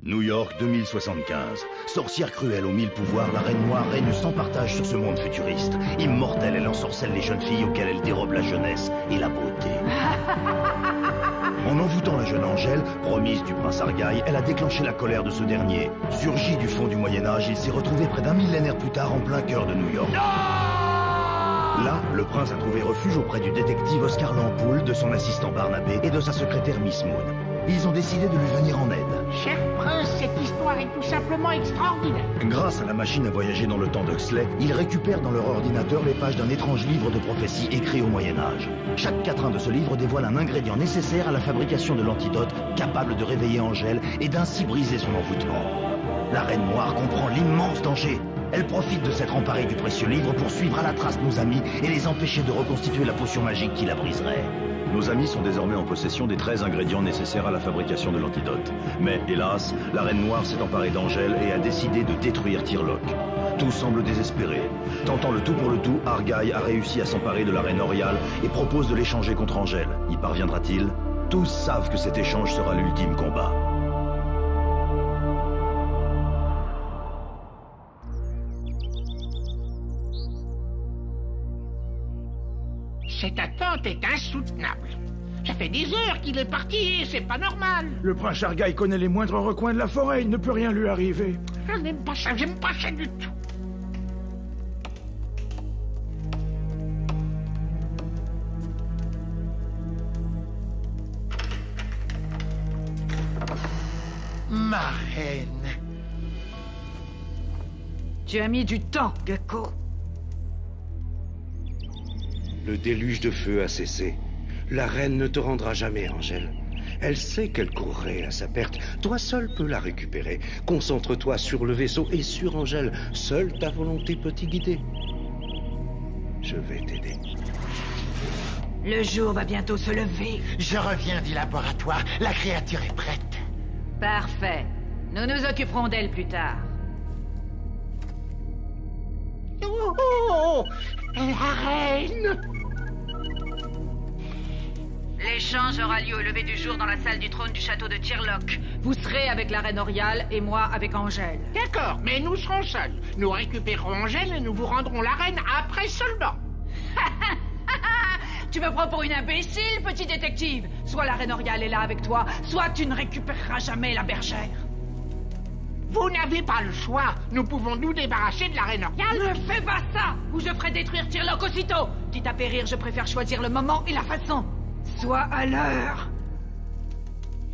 New York 2075. Sorcière cruelle aux 1000 pouvoirs, la Reine Noire règne sans partage sur ce monde futuriste. Immortelle, elle ensorcelle les jeunes filles auxquelles elle dérobe la jeunesse et la beauté. En envoûtant la jeune Angèle, promise du prince Argaï, elle a déclenché la colère de ce dernier. Surgi du fond du Moyen-Âge, il s'est retrouvé près d'un millénaire plus tard en plein cœur de New York. Là, le prince a trouvé refuge auprès du détective Oscar Lampoule, de son assistant Barnabé et de sa secrétaire Miss Moon. Ils ont décidé de lui venir en aide. Cher prince, cette histoire est tout simplement extraordinaire. Grâce à la machine à voyager dans le temps d'Huxley, ils récupèrent dans leur ordinateur les pages d'un étrange livre de prophéties écrit au Moyen-Âge. Chaque quatrain de ce livre dévoile un ingrédient nécessaire à la fabrication de l'antidote, capable de réveiller Angèle et d'ainsi briser son envoûtement. La Reine Noire comprend l'immense danger. Elle profite de s'être emparée du précieux livre pour suivre à la trace nos amis et les empêcher de reconstituer la potion magique qui la briserait. Nos amis sont désormais en possession des 13 ingrédients nécessaires à la fabrication de l'antidote. Mais, hélas, la Reine Noire s'est emparée d'Angèle et a décidé de détruire Tirlock. Tout semble désespéré. Tentant le tout pour le tout, Argaï a réussi à s'emparer de la Reine Oriale et propose de l'échanger contre Angèle. Y parviendra-t-il? Tous savent que cet échange sera l'ultime combat. Cette attente est insoutenable. Ça fait des heures qu'il est parti et c'est pas normal. Le prince Argaï connaît les moindres recoins de la forêt, il ne peut rien lui arriver. Je n'aime pas ça, j'aime pas ça du tout. Ma reine. Tu as mis du temps, Gecko. Le déluge de feu a cessé. La reine ne te rendra jamais, Angèle. Elle sait qu'elle courrait à sa perte. Toi seul peux la récupérer. Concentre-toi sur le vaisseau et sur Angèle. Seule ta volonté peut t'y guider. Je vais t'aider. Le jour va bientôt se lever. Je reviens du laboratoire. La créature est prête. Parfait. Nous nous occuperons d'elle plus tard. Oh, oh, oh, la reine! L'échange aura lieu au lever du jour dans la salle du trône du château de Tirlock. Vous serez avec la Reine Oriale et moi avec Angèle. D'accord, mais nous serons seuls. Nous récupérerons Angèle et nous vous rendrons la reine après seulement. Tu me prends pour une imbécile, petit détective. Soit la Reine Oriale est là avec toi, soit tu ne récupéreras jamais la bergère. Vous n'avez pas le choix. Nous pouvons nous débarrasser de la Reine Oriale. Ne fais pas ça, ou je ferai détruire Tirlock aussitôt. Quitte à périr, je préfère choisir le moment et la façon. Sois à l'heure.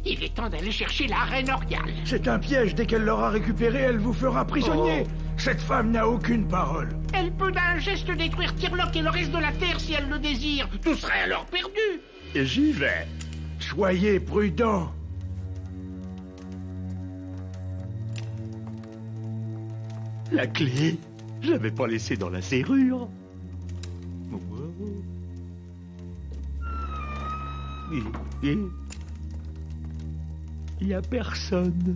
Il est temps d'aller chercher la Reine Oriale. C'est un piège, dès qu'elle l'aura récupéré, elle vous fera prisonnier. Oh. Cette femme n'a aucune parole. Elle peut d'un geste détruire Tirlock et le reste de la Terre si elle le désire. Tout serait alors perdu. J'y vais. Soyez prudent. La clé, je l'avais pas laissée dans la serrure. Il y a personne.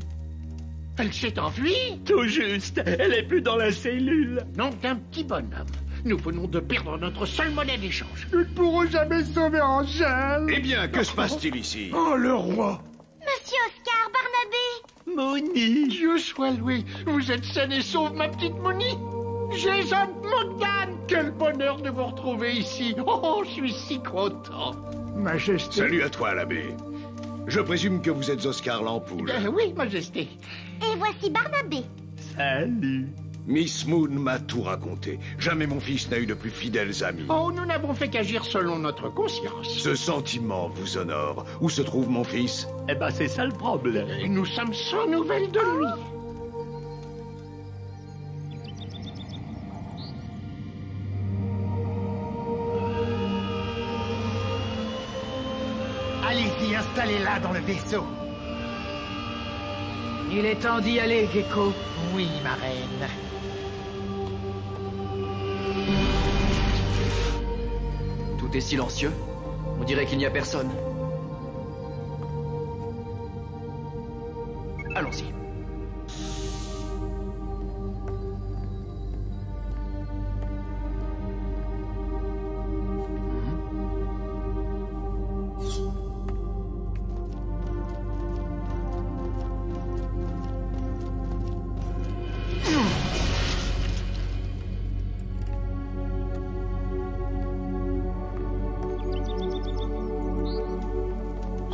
Elle s'est enfuie. Tout juste, elle est plus dans la cellule. Nom d'un petit bonhomme. Nous venons de perdre notre seule monnaie d'échange. Nous ne pourrons jamais sauver Angèle. Eh bien, que se passe-t-il ici? Oh, le roi. Monsieur Oscar, Barnabé. Moni. Dieu soit loué. Vous êtes saine et sauve, ma petite Moni. Jason Mogdan. Quel bonheur de vous retrouver ici. Oh, je suis si content. Majesté. Salut à toi, l'abbé. Je présume que vous êtes Oscar Lampoule. Oui, Majesté. Et voici Barnabé. Salut. Miss Moon m'a tout raconté. Jamais mon fils n'a eu de plus fidèles amis. Oh, nous n'avons fait qu'agir selon notre conscience. Ce sentiment vous honore. Où se trouve mon fils? Eh ben, c'est ça le problème. Et nous sommes sans nouvelles de lui. Allez-y, installez-la dans le vaisseau. Il est temps d'y aller, Gecko. Oui, ma reine. Tout est silencieux. On dirait qu'il n'y a personne. Allons-y.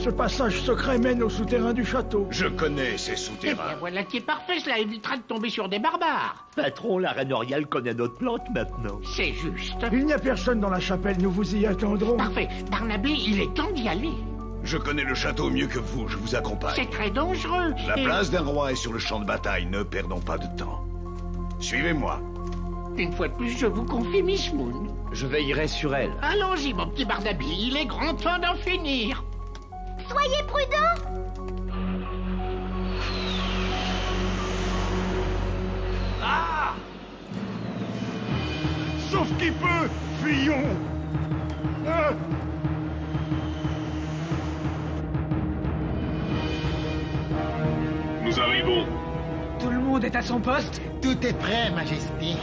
Ce passage secret mène au souterrain du château. Je connais ces Eh souterrains. bien, voilà qui est parfait, cela évitera de tomber sur des barbares. Patron, la reine Oriale connaît notre plante maintenant. C'est juste. Il n'y a personne dans la chapelle, nous vous y attendrons. Parfait. Barnabé, il est temps d'y aller. Je connais le château mieux que vous, je vous accompagne. C'est très dangereux. La Et- place d'un roi est sur le champ de bataille, ne perdons pas de temps. Suivez-moi. Une fois de plus, je vous confie Miss Moon. Je veillerai sur elle. Allons-y, mon petit Barnaby, il est grand temps d'en finir. Soyez prudents. Sauf qui peut, fuyons. Ah. Nous arrivons. Tout le monde est à son poste? Tout est prêt, Majesté.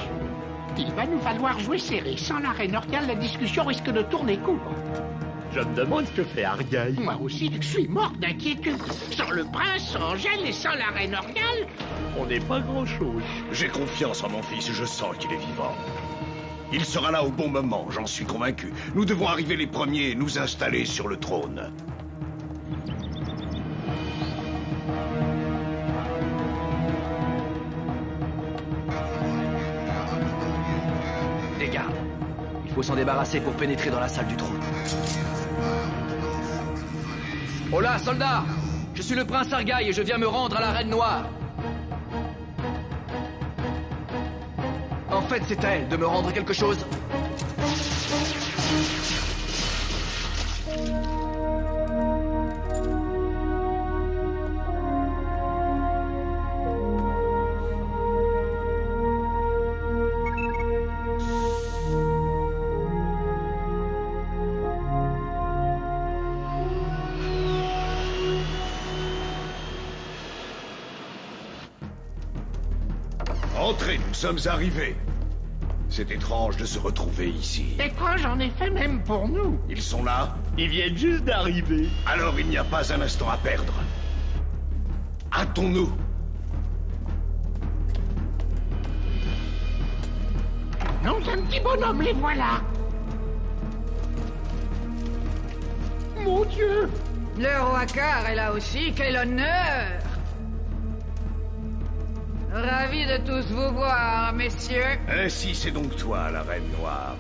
Il va nous falloir jouer serré. Sans la reine Oriale, la discussion risque de tourner court. Je me demande ce que fait Argyle. Moi aussi, je suis mort d'inquiétude. Sans le prince, sans Angèle et sans la reine Oriale. On n'est pas grand-chose. J'ai confiance en mon fils, je sens qu'il est vivant. Il sera là au bon moment, j'en suis convaincu. Nous devons arriver les premiers et nous installer sur le trône. Des gardes. Il faut s'en débarrasser pour pénétrer dans la salle du trône. Hola, soldats! Je suis le prince Argyle et je viens me rendre à la Reine Noire. En fait, c'est à elle de me rendre quelque chose. Entrez, nous sommes arrivés. C'est étrange de se retrouver ici. Étrange en effet, même pour nous. Ils sont là? Ils viennent juste d'arriver. Alors il n'y a pas un instant à perdre. Hâtons-nous. Non, un petit bonhomme, les voilà. Mon Dieu! Le roi Car est là aussi, quel honneur! Ravi de tous vous voir, messieurs. Ainsi, c'est donc toi, la Reine Noire.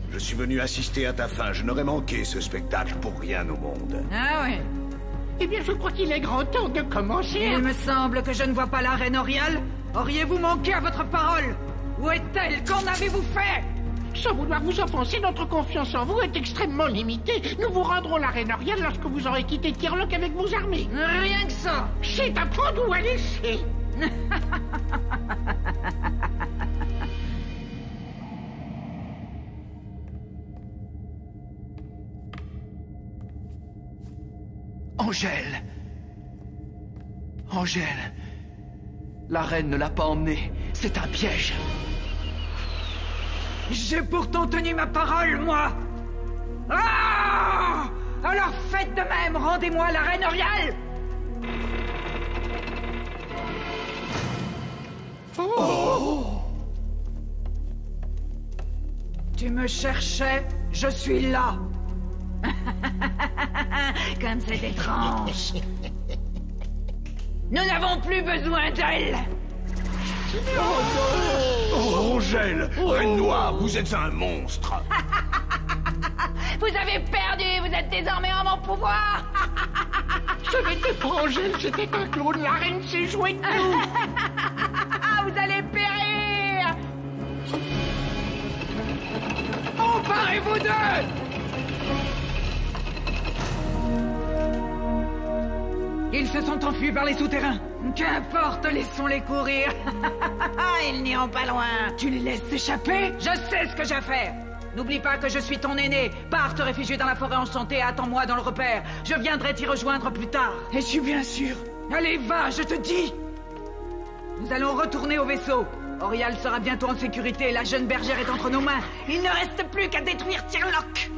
Je suis venu assister à ta fin. Je n'aurais manqué ce spectacle pour rien au monde. Ah oui. Eh bien, je crois qu'il est grand temps de commencer. Il me semble que je ne vois pas la reine Oriale. Auriez-vous manqué à votre parole? Où est-elle? Qu'en avez-vous fait? Sans vouloir vous offenser, notre confiance en vous est extrêmement limitée. Nous vous rendrons la reine Oriale lorsque vous aurez quitté Tirlock avec vos armées. Rien que ça. C'est à prendre ou à laisser. Angèle! Angèle! La reine ne l'a pas emmenée. C'est un piège. J'ai pourtant tenu ma parole, moi. Ah! Alors faites de même, rendez-moi la reine Oriale. Oh! Tu me cherchais, je suis là. Comme c'est étrange. Nous n'avons plus besoin d'elle. Oh, Angèle! Reine Noire, vous êtes un monstre! Vous avez perdu, vous êtes désormais en mon pouvoir. Ce n'était pas Angèle, c'était un clown. La reine s'est jouée de nous. Vous allez périr. Emparez-vous d'eux. Ils se sont enfuis par les souterrains. Qu'importe, laissons-les courir. Ils n'iront pas loin. Tu les laisses s'échapper? Je sais ce que j'ai à faire. N'oublie pas que je suis ton aîné. Pars te réfugier dans la forêt enchantée et attends-moi dans le repère. Je viendrai t'y rejoindre plus tard. Es-tu bien sûr? Allez, va, je te dis. Nous allons retourner au vaisseau. Orial sera bientôt en sécurité. La jeune bergère est entre nos mains. Il ne reste plus qu'à détruire Tirlock.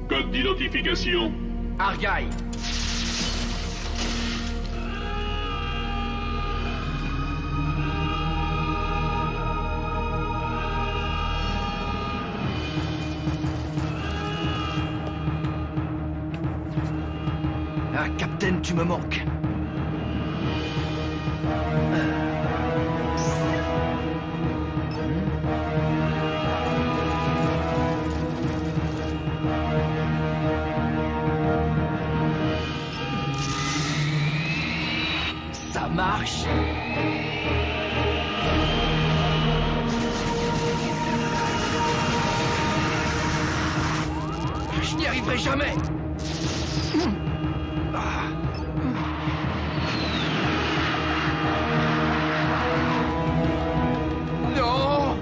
Code d'identification. Argyle. Ah, Captain, tu me manques. Ça marche. Je n'y arriverai jamais. Non.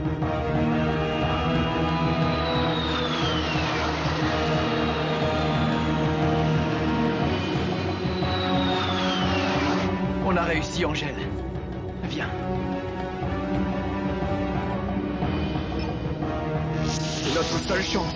On a réussi, Angèle. Viens. C'est notre seule chance.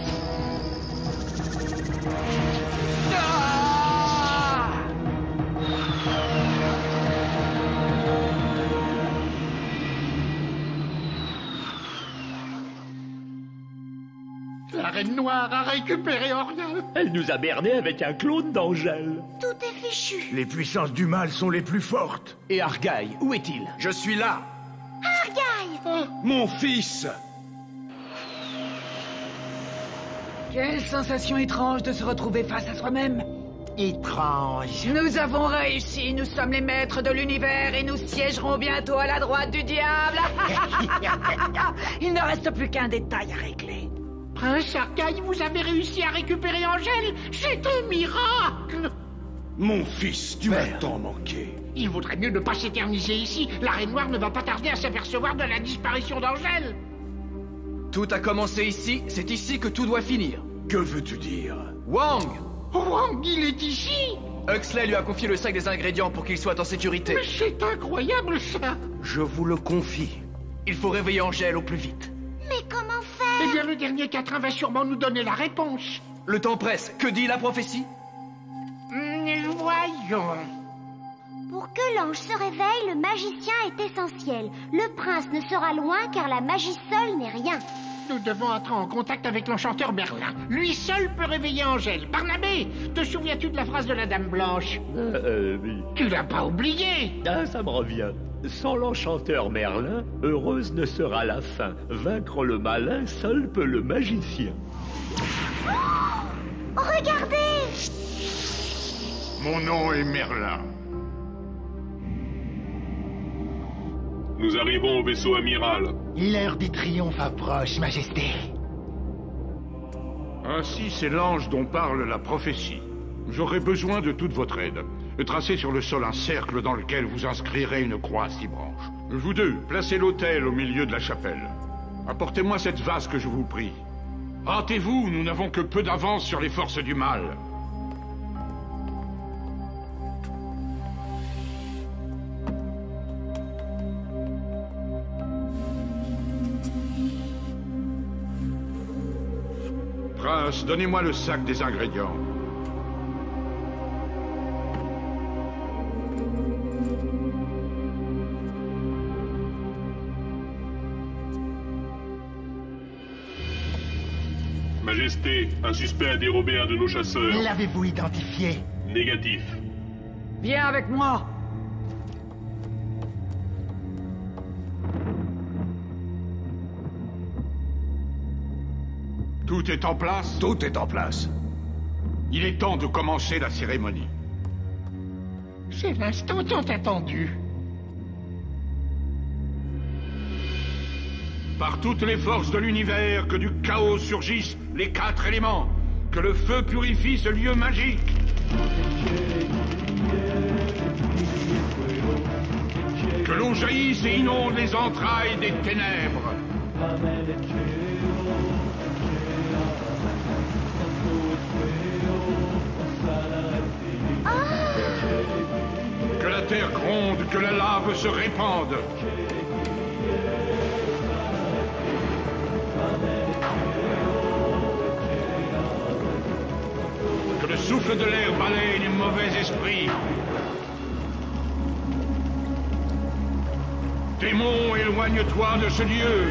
La Reine Noire a récupéré Orial. Elle nous a bernés avec un clone d'Angèle. Tout est fichu. Les puissances du mal sont les plus fortes. Et Argaï, où est-il? Je suis là. Argaï! Mon fils! Quelle sensation étrange de se retrouver face à soi-même. Étrange. Nous avons réussi, nous sommes les maîtres de l'univers et nous siégerons bientôt à la droite du diable. Il ne reste plus qu'un détail à régler. Prince Argaï, vous avez réussi à récupérer Angèle. C'est un miracle. Mon fils, tu m'as tant manqué. Il vaudrait mieux ne pas s'éterniser ici. La Reine Noire ne va pas tarder à s'apercevoir de la disparition d'Angèle. Tout a commencé ici, c'est ici que tout doit finir. Que veux-tu dire? Wang! Wang, il est ici. Huxley lui a confié le sac des ingrédients pour qu'il soit en sécurité. Mais c'est incroyable, ça. Je vous le confie. Il faut réveiller Angèle au plus vite. Mais comment faire? Eh bien, le dernier quatrain va sûrement nous donner la réponse. Le temps presse. Que dit la prophétie? Voyons. Pour que l'ange se réveille, le magicien est essentiel. Le prince ne sera loin car la magie seule n'est rien. Nous devons entrer en contact avec l'enchanteur Merlin. Lui seul peut réveiller Angèle. Barnabé, te souviens-tu de la phrase de la Dame Blanche? Oui. Tu l'as pas oublié? Ah, ça me revient. Sans l'enchanteur Merlin, heureuse ne sera la fin. Vaincre le malin, seul peut le magicien. Oh, regardez! Mon nom est Merlin. Nous arrivons au vaisseau amiral. L'heure du triomphe approche, Majesté. Ainsi, c'est l'ange dont parle la prophétie. J'aurai besoin de toute votre aide. Tracez sur le sol un cercle dans lequel vous inscrirez une croix à 6 branches. Vous deux, placez l'autel au milieu de la chapelle. Apportez-moi cette vase que je vous prie. Hâtez-vous, nous n'avons que peu d'avance sur les forces du mal. Prince, donnez-moi le sac des ingrédients. Majesté, un suspect a dérobé un de nos chasseurs. L'avez-vous identifié? Négatif. Viens avec moi. Tout est en place? Tout est en place. Il est temps de commencer la cérémonie. C'est l'instant tant attendu. Par toutes les forces de l'univers, que du chaos surgissent les 4 éléments. Que le feu purifie ce lieu magique. Que l'eau jaillisse et inonde les entrailles des ténèbres. Que la terre gronde, que la lave se répande. Que le souffle de l'air balaye les mauvais esprits. Démon, éloigne-toi de ce lieu.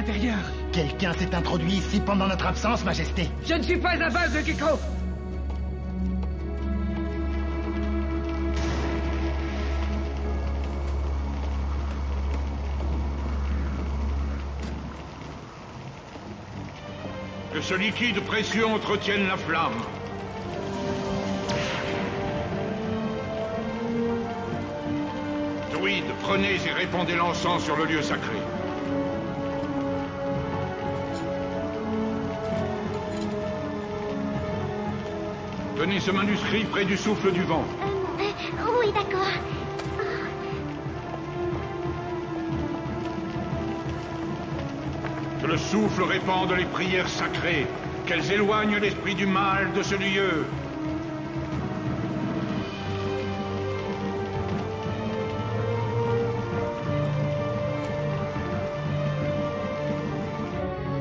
l'intérieur. Quelqu'un s'est introduit ici pendant notre absence, Majesté. Je ne suis pas à base de Gecko. Que ce liquide précieux entretienne la flamme. Druides, prenez et répandez l'encens sur le lieu sacré. Tenez ce manuscrit près du souffle du vent. Oui, d'accord. Que le souffle répande les prières sacrées, qu'elles éloignent l'esprit du mal de ce lieu.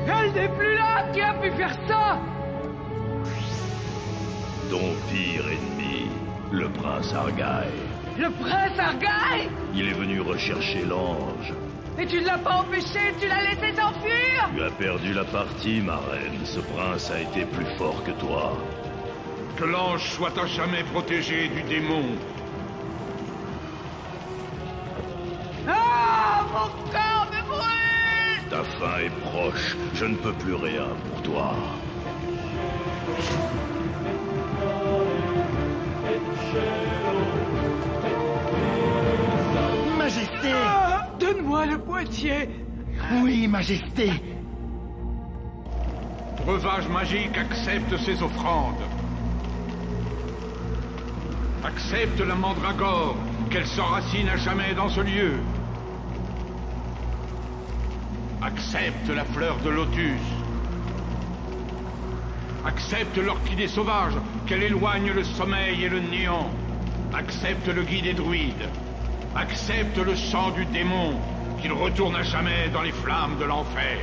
Elle n'est plus là. Qui a pu faire ça? Ton pire ennemi, le prince Argaï. Le prince Argaï? Il est venu rechercher l'ange. Et tu ne l'as pas empêché, tu l'as laissé s'enfuir? Tu as perdu la partie, ma reine. Ce prince a été plus fort que toi. Que l'ange soit à jamais protégé du démon. Ah, mon corps me brûle! Ta fin est proche. Je ne peux plus rien pour toi. Majesté! Ah, donne-moi le boîtier. Oui, Majesté. Breuvage magique accepte ces offrandes. Accepte la mandragore, qu'elle s'enracine à jamais dans ce lieu. Accepte la fleur de lotus. Accepte l'orchidée sauvage, qu'elle éloigne le sommeil et le néant. Accepte le guide des druides. Accepte le sang du démon, qu'il retourne à jamais dans les flammes de l'enfer.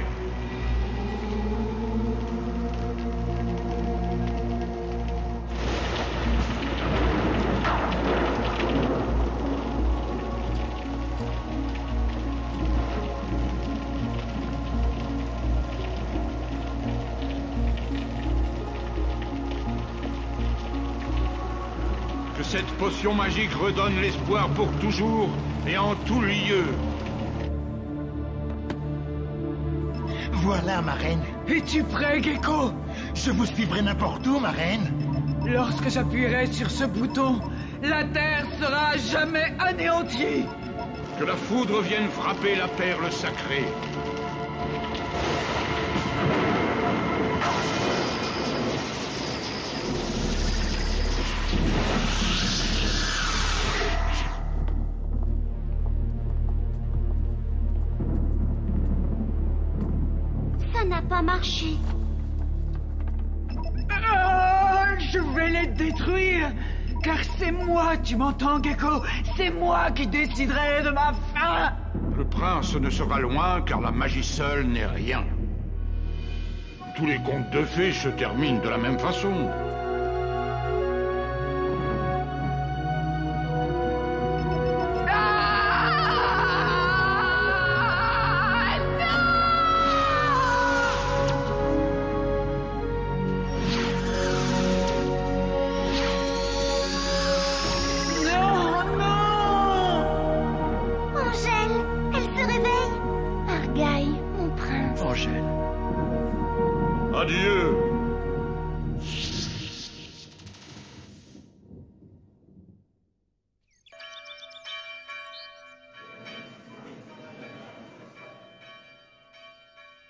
Que cette potion magique redonne l'espoir pour toujours et en tout lieu. Voilà, ma reine. Es-tu prêt, Gecko? Je vous suivrai n'importe où, ma reine. Lorsque j'appuierai sur ce bouton, la Terre sera à jamais anéantie. Que la foudre vienne frapper la perle sacrée. Ça n'a pas marché. Ah, je vais les détruire. Car c'est moi, tu m'entends, Gecko? C'est moi qui déciderai de ma fin. Le prince ne sera loin car la magie seule n'est rien. Tous les contes de fées se terminent de la même façon. Adieu.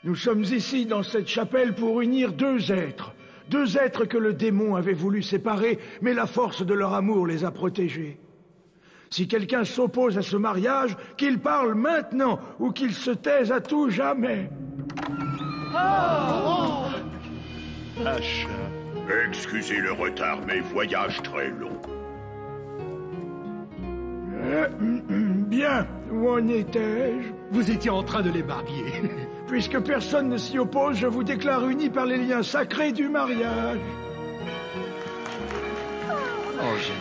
Nous sommes ici dans cette chapelle pour unir deux êtres. Deux êtres que le démon avait voulu séparer, mais la force de leur amour les a protégés. Si quelqu'un s'oppose à ce mariage, qu'il parle maintenant ou qu'il se taise à tout jamais. Oh! Achat. Excusez le retard, mais voyage très long. Bien, où en étais-je? Vous étiez en train de les marier. Puisque personne ne s'y oppose, je vous déclare unis par les liens sacrés du mariage. Angèle.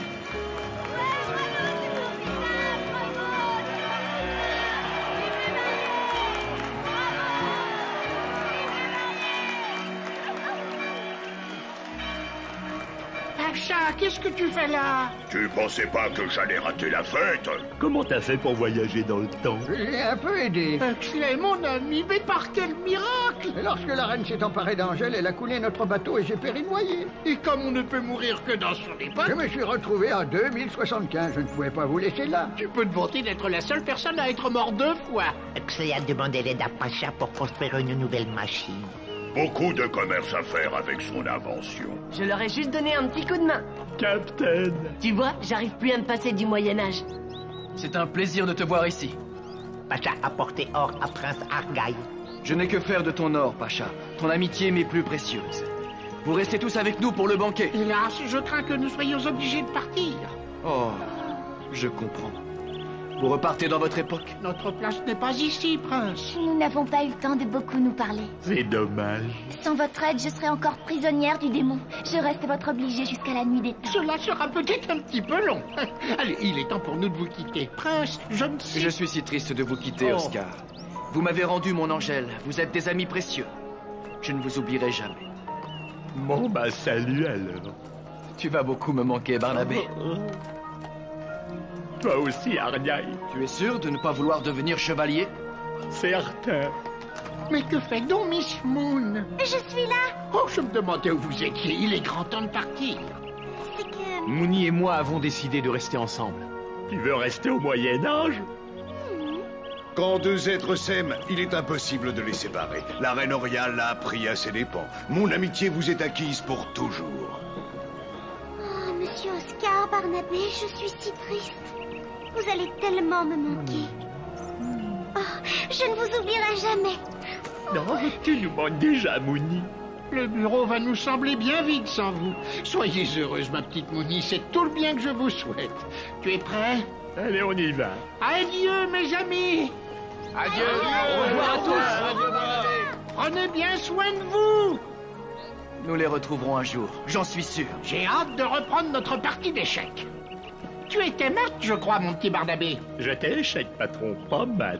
qu'est-ce que tu fais là? Tu pensais pas que j'allais rater la fête? Comment t'as fait pour voyager dans le temps? J'ai un peu aidé. Huxley, mon ami, mais par quel miracle! Et lorsque la reine s'est emparée d'Angèle, elle a coulé notre bateau et j'ai péri noyé. Et comme on ne peut mourir que dans son époque... Je me suis retrouvé en 2075, je ne pouvais pas vous laisser là. Tu peux te vanter d'être la seule personne à être mort 2 fois. Huxley a demandé l'aide à Pacha pour construire une nouvelle machine. Beaucoup de commerce à faire avec son invention. Je leur ai juste donné un petit coup de main. Captain! Tu vois, j'arrive plus à me passer du Moyen-Âge. C'est un plaisir de te voir ici. Pacha a porté or à Prince Argyle. Je n'ai que faire de ton or, Pacha. Ton amitié m'est plus précieuse. Vous restez tous avec nous pour le banquet. Hélas, je crains que nous soyons obligés de partir. Oh, je comprends. Vous repartez dans votre époque? Notre place n'est pas ici, prince. Nous n'avons pas eu le temps de beaucoup nous parler. C'est dommage. Sans votre aide, je serai encore prisonnière du démon. Je reste votre obligée jusqu'à la nuit des temps. Cela sera peut-être un petit peu long. Allez, il est temps pour nous de vous quitter. Prince, je ne sais... Je suis si triste de vous quitter, Oscar. Vous m'avez rendu mon Angèle. Vous êtes des amis précieux. Je ne vous oublierai jamais. Bon, bah salut alors. Tu vas beaucoup me manquer, Barnabé. Toi aussi, Argyle. Tu es sûr de ne pas vouloir devenir chevalier? Certain. Mais que fait donc Miss Moon? Je suis là. Oh, je me demandais où vous étiez. Il est grand temps de partir. C'est que... Moony et moi avons décidé de rester ensemble. Tu veux rester au Moyen-Âge? Quand 2 êtres s'aiment, il est impossible de les séparer. La reine Oriale l'a appris à ses dépens. Mon amitié vous est acquise pour toujours. Oh, monsieur Oscar, Barnabé, je suis si triste. Vous allez tellement me manquer. Oh, je ne vous oublierai jamais. Non, tu nous manques déjà, Moony. Le bureau va nous sembler bien vide sans vous. Soyez heureuse, ma petite Moony, c'est tout le bien que je vous souhaite. Tu es prêt? Allez, on y va. Adieu, mes amis. Adieu. Au revoir à tous. Prenez bien soin de vous. Nous les retrouverons un jour, j'en suis sûr. J'ai hâte de reprendre notre partie d'échecs. Tu étais mat, je crois, mon petit Barnabé. J'étais échec, patron, pas mat.